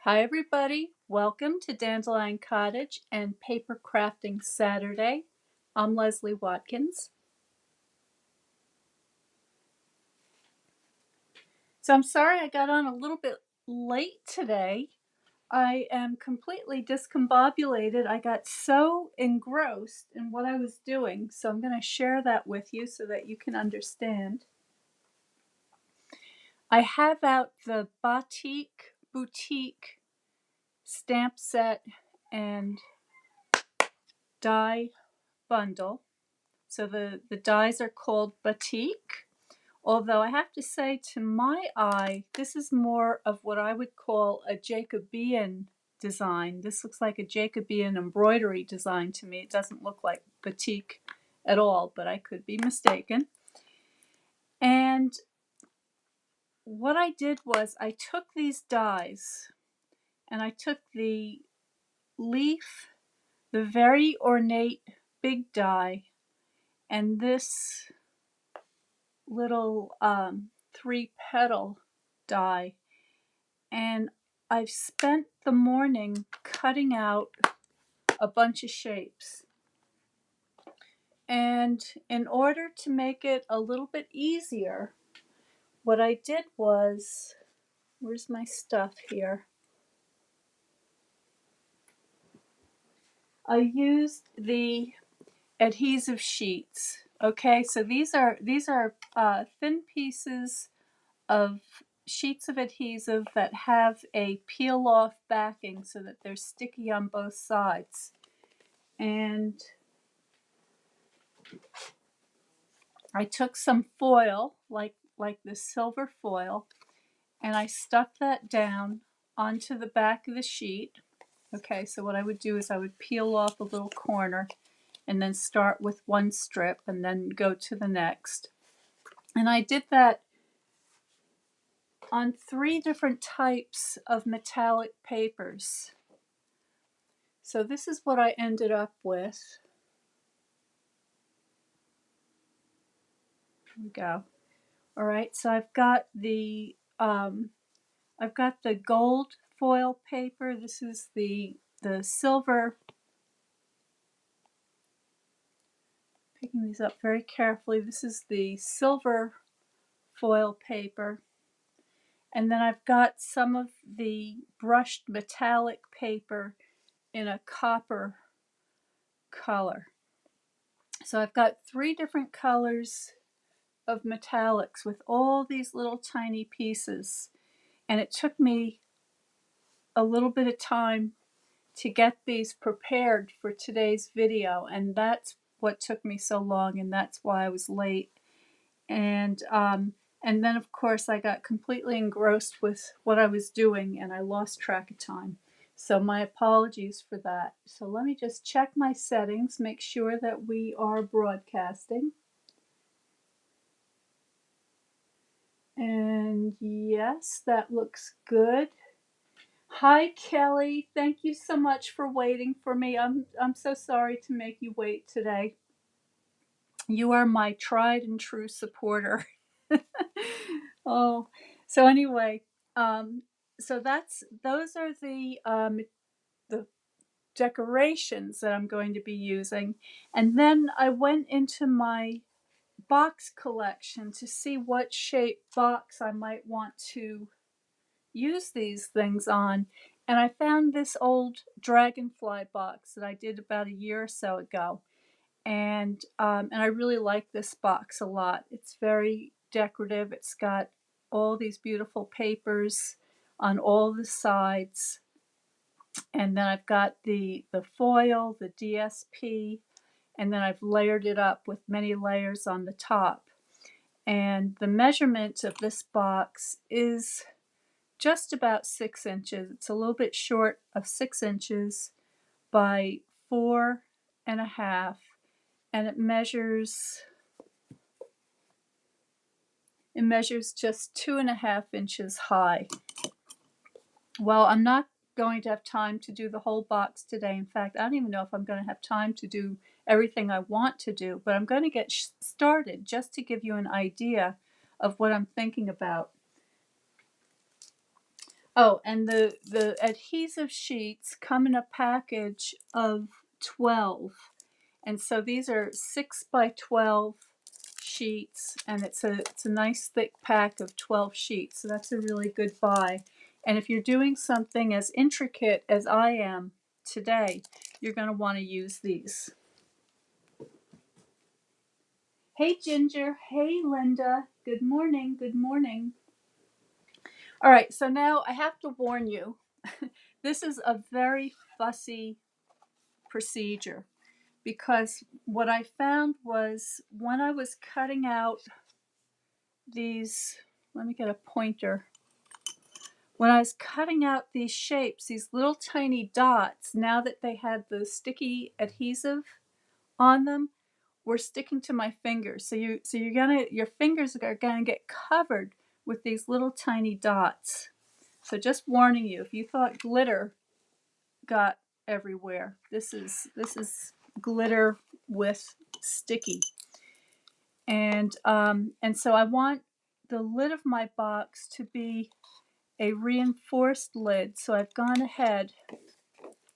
Hi everybody, welcome to Dandelion Cottage and Paper Crafting Saturday. I'm Leslie Watkins. So I'm sorry I got on a little bit late today. I am completely discombobulated. I got so engrossed in what I was doing, so I'm going to share that with you so that you can understand. I have out the Batik Boutique stamp set and die bundle. So the dies are called Batik, although I have to say to my eye, this is more of what I would call a Jacobean design. This looks like a Jacobean embroidery design to me. It doesn't look like Batik at all, but I could be mistaken. And what I did was I took these dies and I took the leaf, the very ornate big die, and this little 3-petal die, and I've spent the morning cutting out a bunch of shapes. And in order to make it a little bit easier, what I did was, where's my stuff here? I used the adhesive sheets. Okay, so these are thin pieces of sheets of adhesive that have a peel off backing so that they're sticky on both sides. And I took some foil, like the silver foil, and I stuck that down onto the back of the sheet. Okay, so what I would do is I would peel off a little corner and then start with one strip and then go to the next. And I did that on 3 different types of metallic papers. So this is what I ended up with. Here we go. All right, so I've got the gold foil paper. This is the silver. Picking these up very carefully. This is the silver foil paper. And then I've got some of the brushed metallic paper in a copper color. So I've got 3 different colors of metallics with all these little tiny pieces. And it took me a little bit of time to get these prepared for today's video, and that's what took me so long, and that's why I was late. And then of course I got completely engrossed with what I was doing and I lost track of time. So my apologies for that. So let me just check my settings, make sure that we are broadcasting. And yes, that looks good. Hi Kelly, thank you so much for waiting for me. I'm so sorry to make you wait today. You are my tried and true supporter. Oh, so anyway, so those are the decorations that I'm going to be using, and then I went into my box collection to see what shape box I might want to use these things on, and I found this old dragonfly box that I did about a year or so ago, and I really like this box a lot. It's very decorative. It's got all these beautiful papers on all the sides, and then I've got the foil, the DSP, and then I've layered it up with many layers on the top. And the measurement of this box is just about 6 inches. It's a little bit short of 6 inches by 4.5, and it measures just 2.5 inches high. Well, I'm not going to have time to do the whole box today. In fact, I don't even know if I'm going to have time to do everything I want to do, but I'm going to get started just to give you an idea of what I'm thinking about. Oh, and the adhesive sheets come in a package of 12. And so these are 6 by 12 sheets, and it's a nice thick pack of 12 sheets. So that's a really good buy. And if you're doing something as intricate as I am today, you're going to want to use these. Hey Ginger, hey Linda. Good morning. Good morning. All right, so now I have to warn you. This is a very fussy procedure, because what I found was when I was cutting out these, let me get a pointer. When I was cutting out these shapes, these little tiny dots, now that they had the sticky adhesive on them, were sticking to my fingers. So your fingers are gonna get covered with these little tiny dots. So just warning you, if you thought glitter got everywhere, this is glitter with sticky. And so I want the lid of my box to be a reinforced lid. So I've gone ahead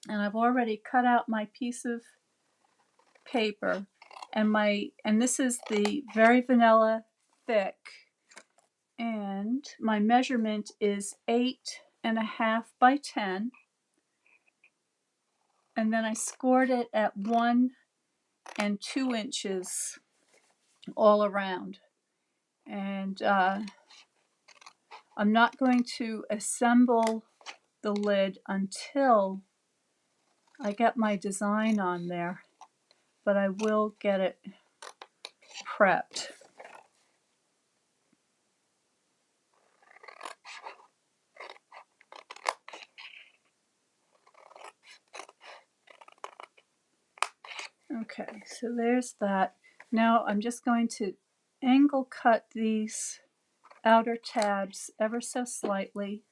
and I've already cut out my piece of paper, and this is the very vanilla thick, and my measurement is 8.5 by 10, and then I scored it at 1 and 2 inches all around. And I'm not going to assemble the lid until I get my design on there, but I will get it prepped. Okay, so there's that. Now I'm just going to angle cut these outer tabs ever so slightly.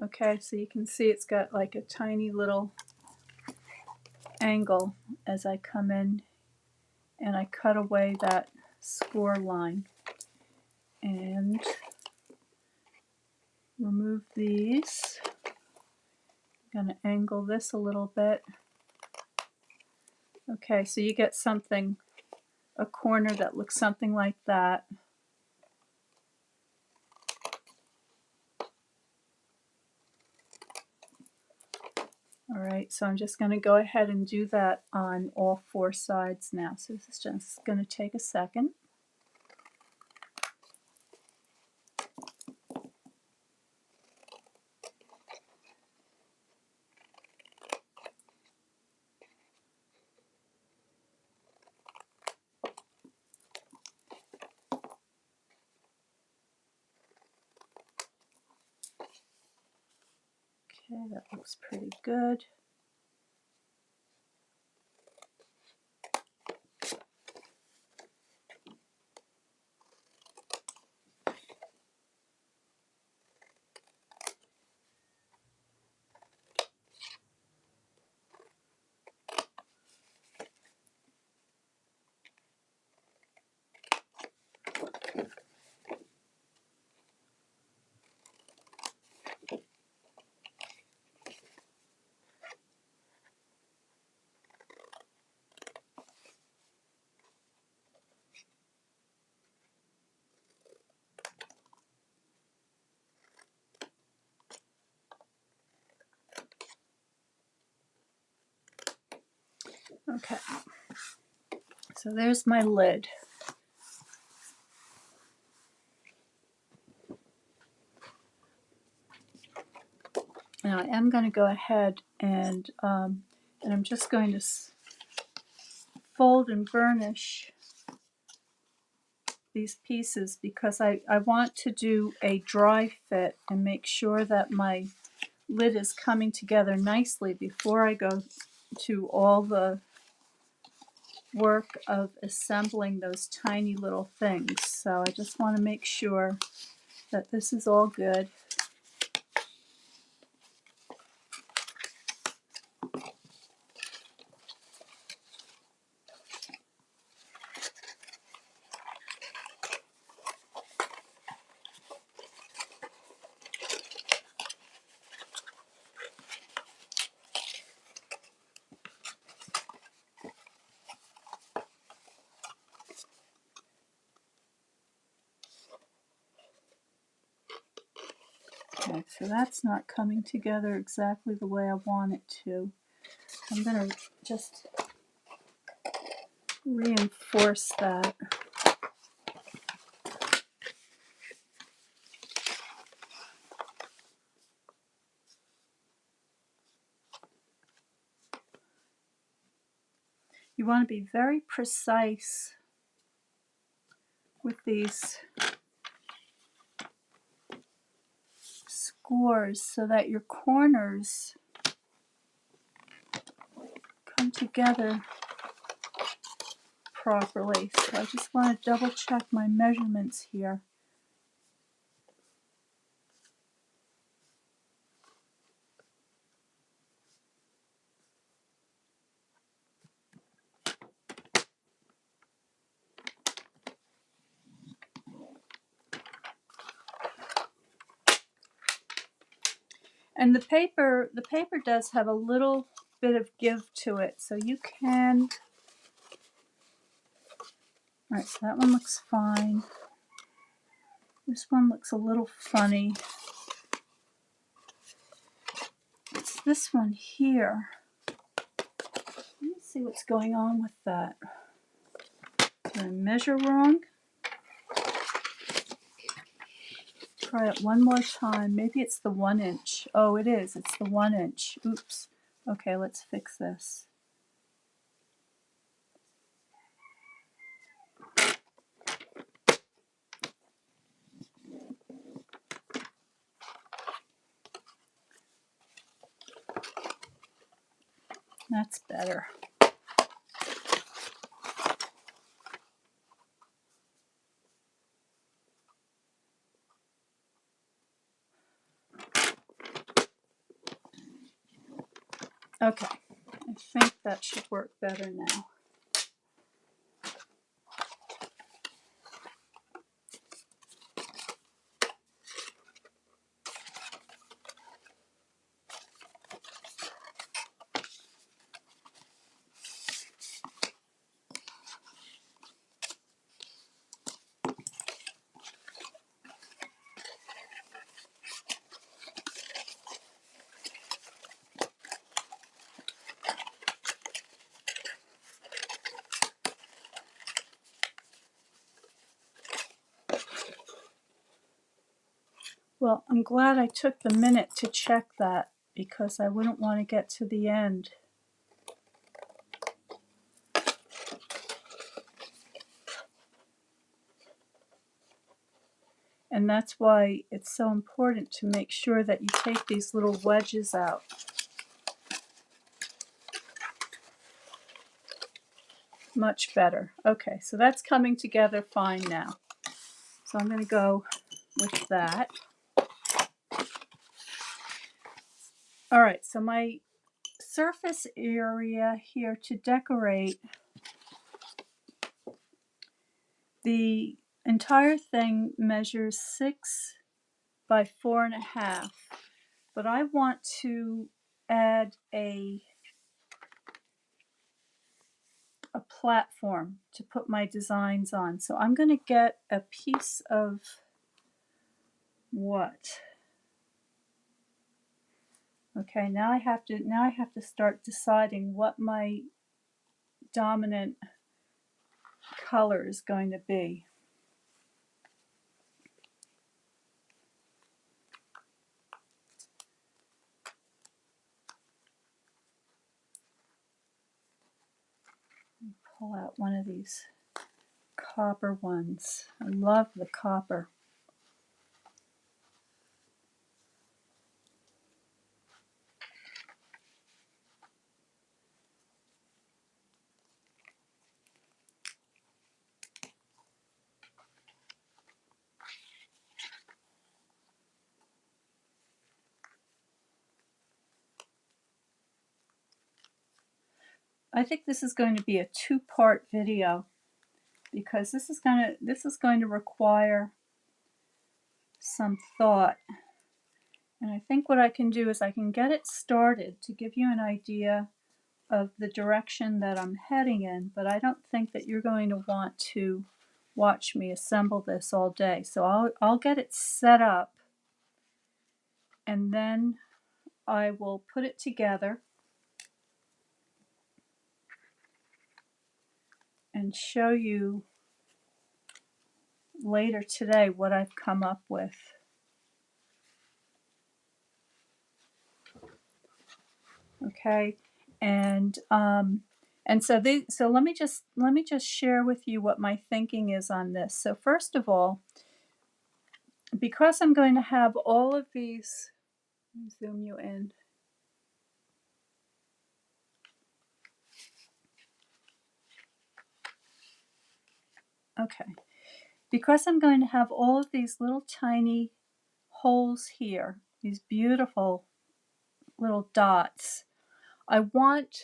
Okay, so you can see it's got like a tiny little angle as I come in and I cut away that score line. And remove these. I'm going to angle this a little bit. Okay, so you get something, a corner that looks something like that. All right, so I'm just going to go ahead and do that on all 4 sides now. So this is just going to take a second. Okay, that looks pretty good. Okay, so there's my lid. Now I am going to go ahead and I'm just going to fold and burnish these pieces, because I want to do a dry fit and make sure that my lid is coming together nicely before I go to all the work of assembling those tiny little things. So I just want to make sure that this is all good. Okay, so that's not coming together exactly the way I want it to. I'm going to just reinforce that. You want to be very precise with these scores so that your corners come together properly. So I just want to double check my measurements here. And the paper does have a little bit of give to it, so you can. All right, so that one looks fine. This one looks a little funny. It's this one here. Let me see what's going on with that. Did I measure wrong? Try it one more time. Maybe it's the 1 inch. Oh, it is. It's the 1 inch. Oops. Okay, let's fix this. That's better. Okay, I think that should work better now. Well, I'm glad I took the minute to check that because I wouldn't want to get to the end. And that's why it's so important to make sure that you take these little wedges out. Much better. Okay, so that's coming together fine now. So I'm going to go with that. All right, so my surface area here to decorate, the entire thing measures 6 by 4.5, but I want to add a platform to put my designs on. So I'm going to get a piece of what? Okay, now I have to start deciding what my dominant color is going to be. Pull out one of these copper ones. I love the copper. I think this is going to be a 2-part video because this is going to require some thought. And I think what I can do is I can get it started to give you an idea of the direction that I'm heading in, but I don't think that you're going to want to watch me assemble this all day. So I'll get it set up and then I will put it together and show you later today what I've come up with. Okay, and so let me just share with you what my thinking is on this. So first of all, because I'm going to have all of these, let me zoom you in. Okay, because I'm going to have all of these little tiny holes here, these beautiful little dots, I want,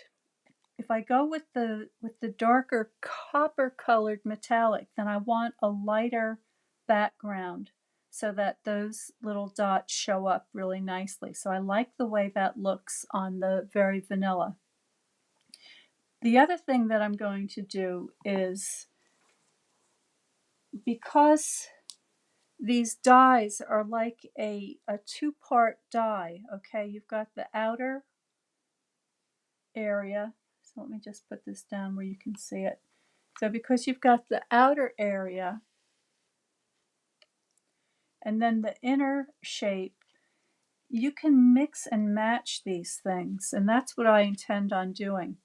if I go with the darker copper colored metallic, then I want a lighter background so that those little dots show up really nicely. So I like the way that looks on the Very Vanilla. The other thing that I'm going to do is, because these dies are like a two-part die, okay? You've got the outer area. So let me just put this down where you can see it. So because you've got the outer area and then the inner shape, you can mix and match these things. And that's what I intend on doing.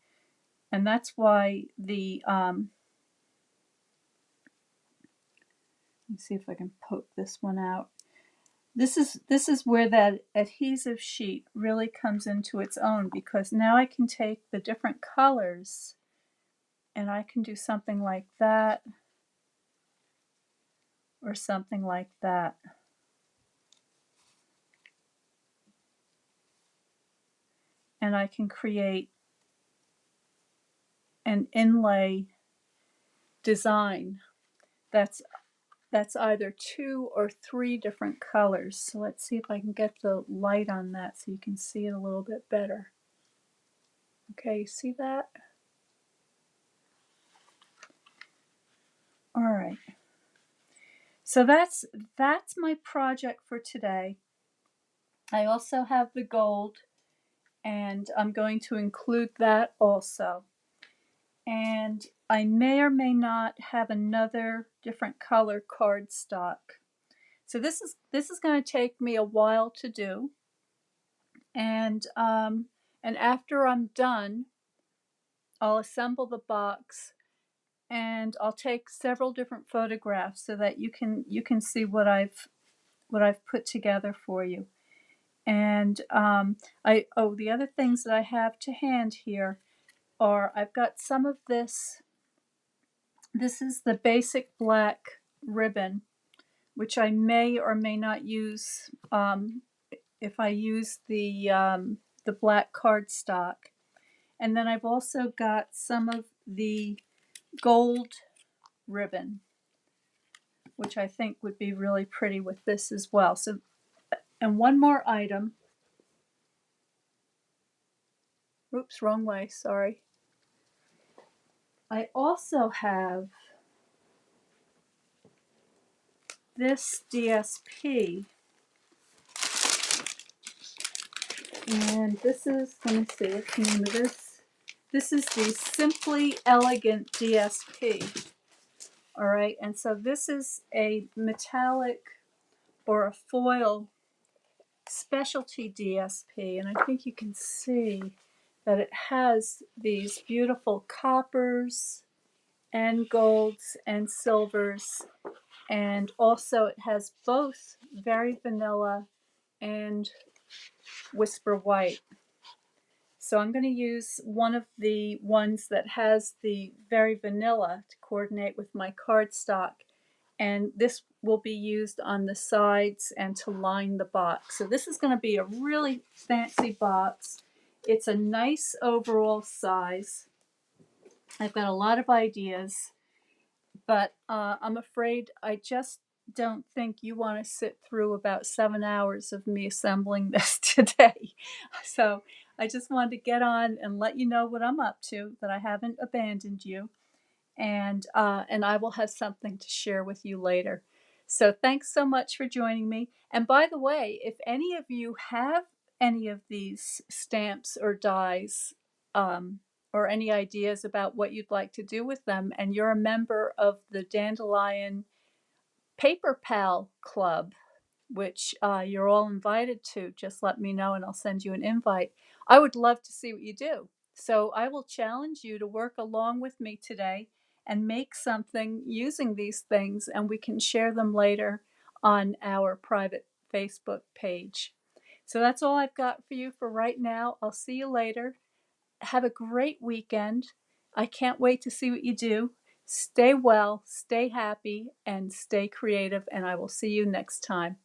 And that's why the, let me see if I can poke this one out. This is where that adhesive sheet really comes into its own, because now I can take the different colors and I can do something like that or something like that. And I can create an inlay design that's either 2 or 3 different colors. So let's see if I can get the light on that so you can see it a little bit better. Okay, see that? All right. So that's my project for today. I also have the gold, and I'm going to include that also. And I may or may not have another different color cardstock. So this is going to take me a while to do, and after I'm done, I'll assemble the box, and I'll take several different photographs so that you can see what I've put together for you. And the other things that I have to hand here are, I've got some of this. This is the basic black ribbon, which I may or may not use if I use the black cardstock. And then I've also got some of the gold ribbon, which I think would be really pretty with this as well. So, and one more item. Oops, wrong way, sorry. I also have this DSP, and this is, let me see, what's the name of this? This is the Simply Elegant DSP. All right, and so this is a metallic or a foil specialty DSP, and I think you can see that it has these beautiful coppers and golds and silvers, and also it has both Very Vanilla and Whisper White. So I'm going to use one of the ones that has the Very Vanilla to coordinate with my cardstock, and this will be used on the sides and to line the box. So this is going to be a really fancy box. It's a nice overall size. I've got a lot of ideas, but I'm afraid I just don't think you want to sit through about 7 hours of me assembling this today. So I just wanted to get on and let you know what I'm up to, that I haven't abandoned you, and I will have something to share with you later. So thanks so much for joining me. And by the way, if any of you have any of these stamps or dies, or any ideas about what you'd like to do with them, and you're a member of the Dandelion Paper Pal Club, which you're all invited to, just let me know and I'll send you an invite. I would love to see what you do. So I will challenge you to work along with me today and make something using these things, and we can share them later on our private Facebook page. So that's all I've got for you for right now. I'll see you later. Have a great weekend. I can't wait to see what you do. Stay well, stay happy, and stay creative, and I will see you next time.